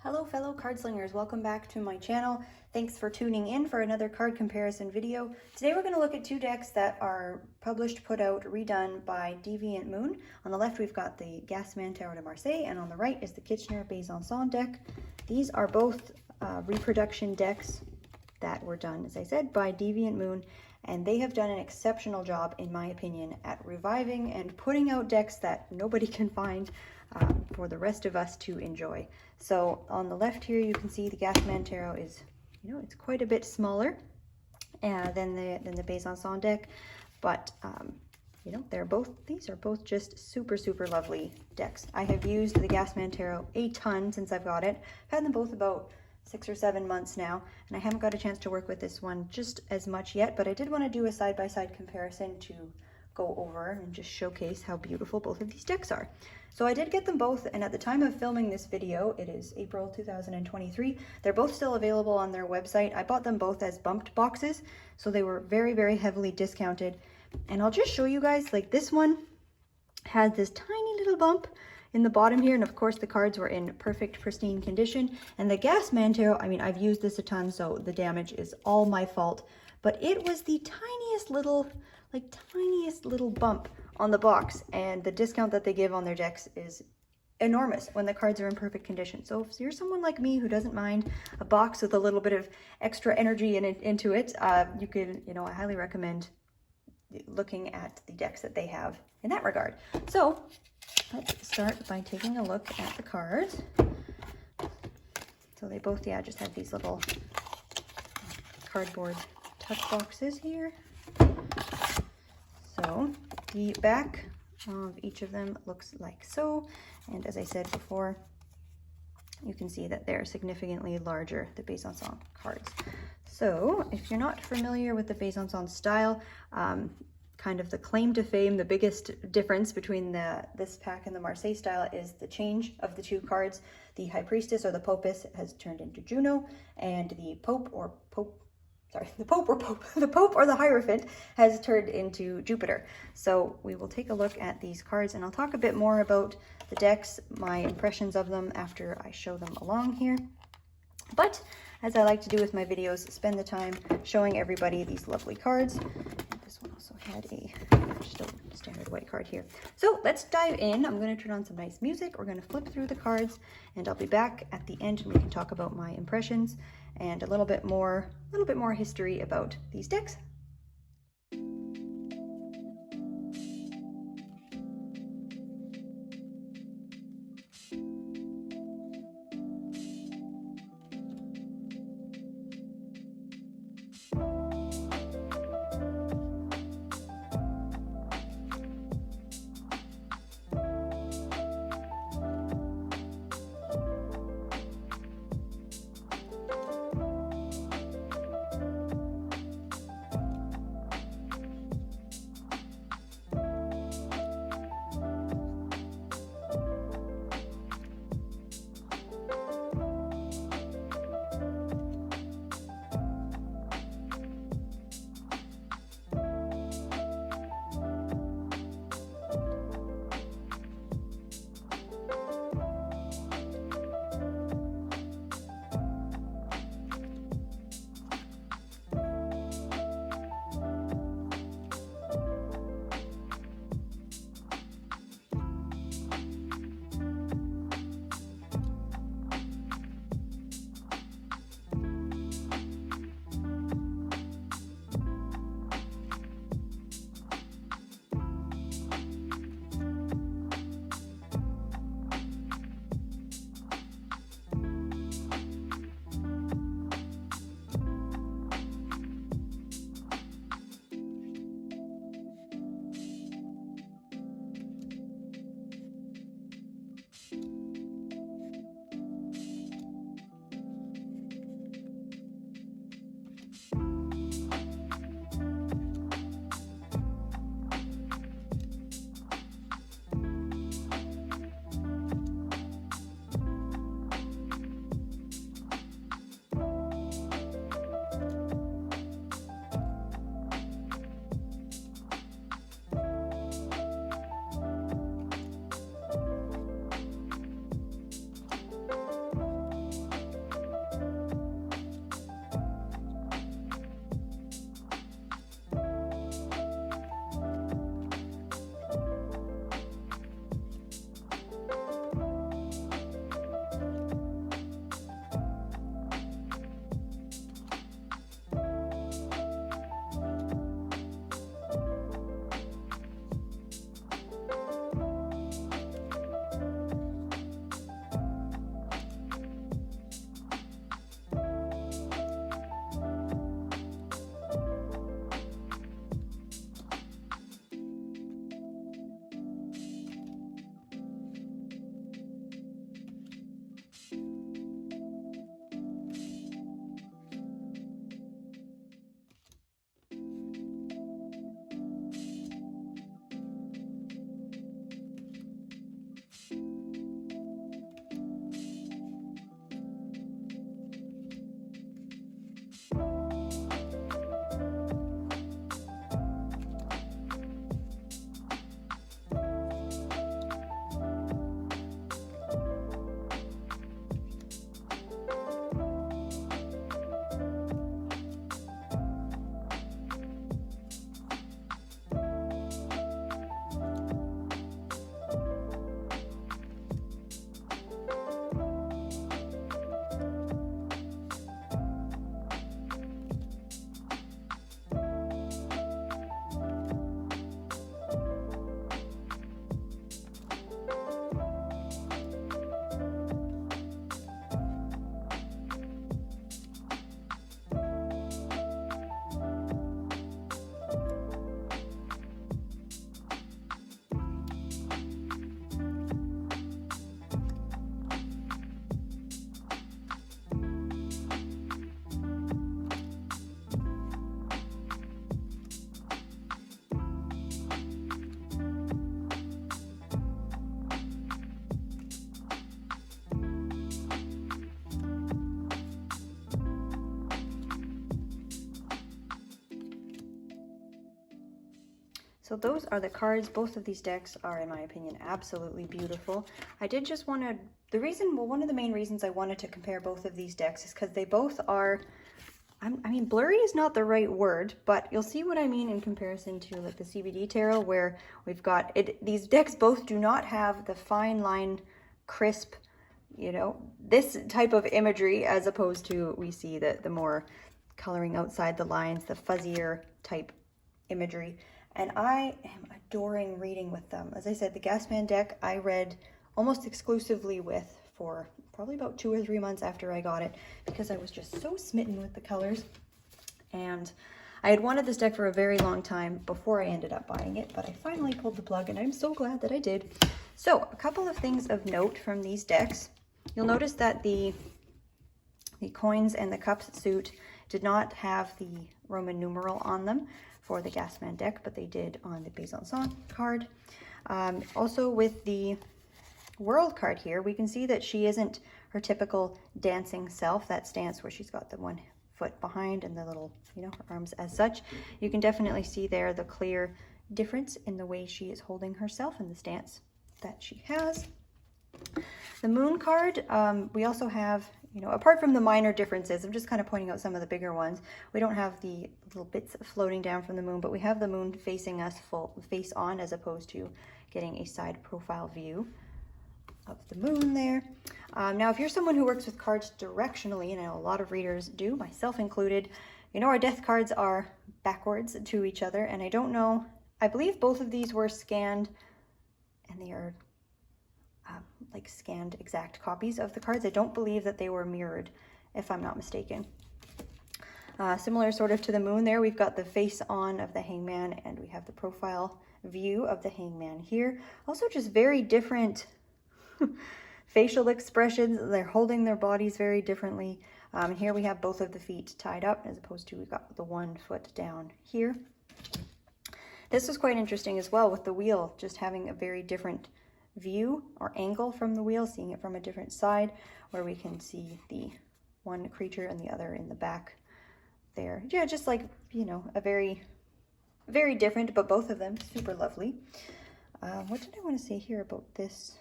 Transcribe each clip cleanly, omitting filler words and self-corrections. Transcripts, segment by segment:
Hello fellow cardslingers, welcome back to my channel. Thanks for tuning in for another card comparison video. Today we're going to look at two decks that are published, put out, redone by Deviant Moon. On the left we've got the Gassmann Tarot Marseilles, and on the right is the Kirchner Besancon deck. These are both reproduction decks that were done, as I said, by Deviant Moon, and they have done an exceptional job, in my opinion, at reviving and putting out decks that nobody can find for the rest of us to enjoy. So on the left here, you can see the Gassmann Tarot is, it's quite a bit smaller than the Besancon deck, but these are both just super lovely decks. I have used the Gassmann Tarot a ton since I've got it. I've had them both about 6 or 7 months now, and I haven't got a chance to work with this one just as much yet, but I did want to do a side-by-side comparison to go over and just showcase how beautiful both of these decks are. So I did get them both, and at the time of filming this video, it is April 2023, they're both still available on their website. I bought them both as bumped boxes, so they were very heavily discounted. And I'll just show you guys, like this one has this tiny little bump in the bottom here, and of course the cards were in perfect pristine condition. And the Gassmann Tarot, I mean, I've used this a ton, so the damage is all my fault, but it was the tiniest little bump on the box, and the discount that they give on their decks is enormous when the cards are in perfect condition. So if you're someone like me who doesn't mind a box with a little bit of extra energy into it, you could, I highly recommend looking at the decks that they have in that regard. So let's start by taking a look at the cards. So they both, just have these little cardboard tuck boxes here. So the back of each of them looks like so, and as I said before, you can see that they're significantly larger, the Besancon cards. So if you're not familiar with the Besancon style, kind of the claim to fame, the biggest difference between this pack and the Marseille style is the change of the two cards. The High Priestess or the Popess has turned into Juno, and the Pope or the Hierophant has turned into Jupiter. So we will take a look at these cards, and I'll talk a bit more about the decks, my impressions of them after I show them along here. But as I like to do with my videos, spend the time showing everybody these lovely cards. This one also had just a standard white card here. So let's dive in. I'm going to turn on some nice music. We're going to flip through the cards, and I'll be back at the end and we can talk about my impressions and a little bit more history about these decks. So those are the cards. Both of these decks are, in my opinion, absolutely beautiful. I did just want to, one of the main reasons I wanted to compare both of these decks is because they both are, I mean, blurry is not the right word, but you'll see what I mean in comparison to like the CBD Tarot, where we've got it. These decks both do not have the fine line, crisp, you know, this type of imagery, as opposed to we see the more coloring outside the lines, the fuzzier type imagery. And I am adoring reading with them. As I said, the Gassmann deck I read almost exclusively with for probably about 2 or 3 months after I got it, because I was just so smitten with the colors. And I had wanted this deck for a very long time before I ended up buying it, but I finally pulled the plug, and I'm so glad that I did. So a couple of things of note from these decks. You'll notice that the coins and the cups suit did not have the Roman numeral on them for the Gassmann deck, but they did on the Besancon card. Also with the World card here, we can see that she isn't her typical dancing self, that stance where she's got the one foot behind and the little, you know, her arms as such. You can definitely see there the clear difference in the way she is holding herself and the stance that she has. The Moon card, we also have, you know, apart from the minor differences, I'm just kind of pointing out some of the bigger ones. We don't have the little bits floating down from the moon, but we have the moon facing us face on, as opposed to getting a side profile view of the moon there. Now, if you're someone who works with cards directionally, and I know a lot of readers do, myself included, you know our death cards are backwards to each other, and I don't know, I believe both of these were scanned, and they are like scanned exact copies of the cards. I don't believe that they were mirrored, if I'm not mistaken. Similar sort of to the moon there, we've got the face on of the hangman, and we have the profile view of the hangman here. Also just very different facial expressions. They're holding their bodies very differently. Here we have both of the feet tied up, as opposed to we've got the one foot down here. This was quite interesting as well, with the wheel just having a very different view or angle from the wheel, seeing it from a different side, where we can see the one creature and the other in the back there. Yeah, just like, you know, a very, very different, but both of them super lovely. What did I want to say here about this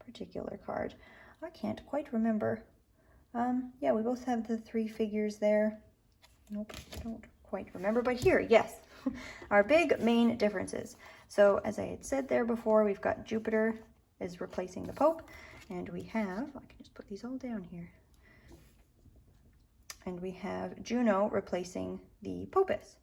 particular card? I can't quite remember. Yeah, we both have the 3 figures there. Nope, I don't quite remember, but here, yes, our big main differences. So as I had said there before, we've got Jupiter is replacing the Pope, and we have, I can just put these all down here, and we have Juno replacing the Popus.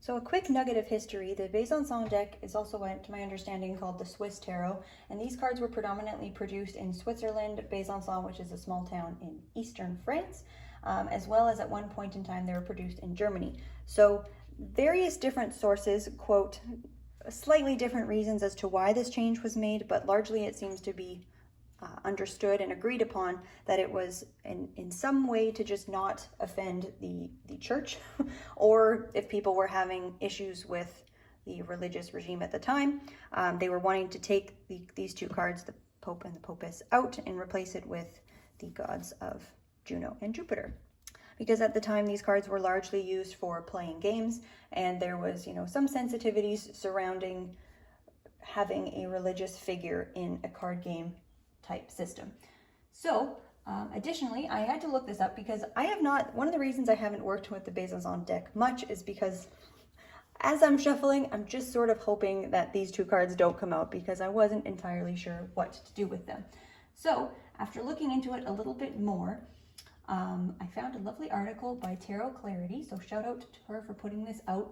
So a quick nugget of history, the Besancon deck is also, to my understanding, called the Swiss Tarot, and these cards were predominantly produced in Switzerland, Besançon, which is a small town in eastern France, as well as at one point in time they were produced in Germany. So various different sources quote slightly different reasons as to why this change was made, but largely it seems to be understood and agreed upon that it was in some way to just not offend the church, or if people were having issues with the religious regime at the time, they were wanting to take these 2 cards, the Pope and the Popus, out and replace it with the gods of Juno and Jupiter. Because at the time these cards were largely used for playing games, and there was, you know, some sensitivities surrounding having a religious figure in a card game type system. So additionally, I had to look this up because I have not, one of the reasons I haven't worked with the Besancon deck much is because as I'm shuffling, I'm just sort of hoping that these 2 cards don't come out, because I wasn't entirely sure what to do with them. So after looking into it a little bit more, I found a lovely article by Tarot Clarity, so shout out to her for putting this out.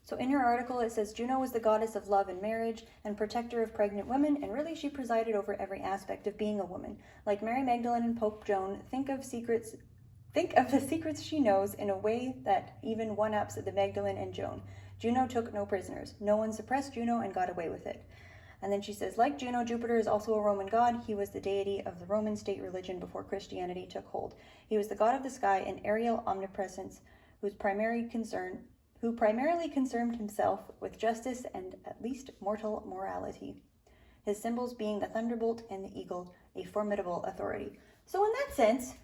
So in her article it says, Juno was the goddess of love and marriage and protector of pregnant women, and really she presided over every aspect of being a woman. Like Mary Magdalene and Pope Joan, think of the secrets she knows in a way that even one-ups the Magdalene and Joan. Juno took no prisoners. No one suppressed Juno and got away with it. And then she says, like Juno, Jupiter is also a Roman god. He was the deity of the Roman state religion before Christianity took hold. He was the god of the sky and aerial omnipresence, who primarily concerned himself with justice and at least mortal morality. His symbols being the thunderbolt and the eagle, a formidable authority. So in that sense,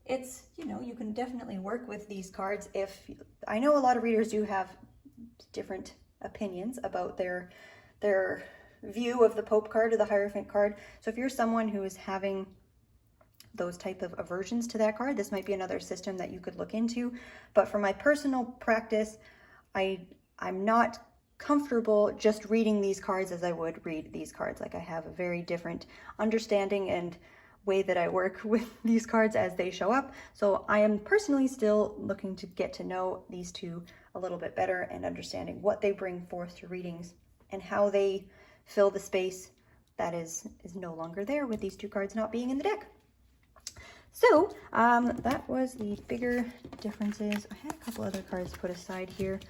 it's, you know, you can definitely work with these cards. If I know a lot of readers do have different opinions about their view of the Pope card or the Hierophant card. So if you're someone who is having those type of aversions to that card, this might be another system that you could look into. But for my personal practice, I'm not comfortable just reading these cards as I would read these cards. Like, I have a very different understanding and way that I work with these cards as they show up. So I am personally still looking to get to know these two a little bit better and understanding what they bring forth to readings and how they fill the space that is no longer there with these two cards not being in the deck. So that was the bigger differences. I had a couple other cards put aside here.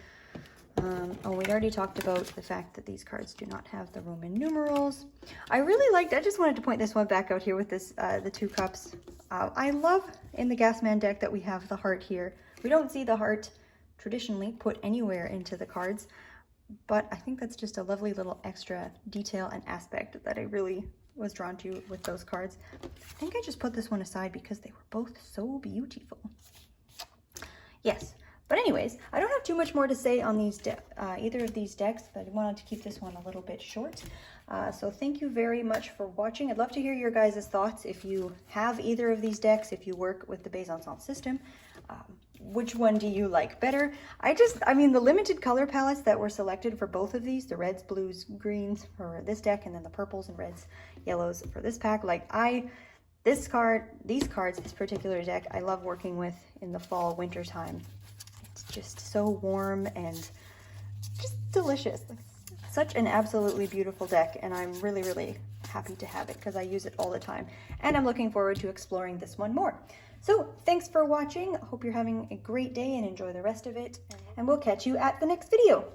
We'd already talked about the fact that these cards do not have the Roman numerals. I just wanted to point this one back out here with this, the 2 cups. I love in the Gassmann deck that we have the heart here. We don't see the heart traditionally put anywhere into the cards, but I think that's just a lovely little extra detail and aspect that I really was drawn to with those cards. I think I just put this one aside because they were both so beautiful. Yes. But anyways, I don't have too much more to say on these either of these decks, but I wanted to keep this one a little bit short. So thank you very much for watching. I'd love to hear your guys' thoughts if you have either of these decks, if you work with the Besancon system. Which one do you like better? I mean, the limited color palettes that were selected for both of these, the reds, blues, greens for this deck, and then the purples and reds, yellows for this pack, like these cards, this particular deck, I love working with in the fall, winter time. It's just so warm and just delicious. Like, such an absolutely beautiful deck, and I'm really, really happy to have it because I use it all the time. And I'm looking forward to exploring this one more. So thanks for watching. I hope you're having a great day and enjoy the rest of it. And we'll catch you at the next video.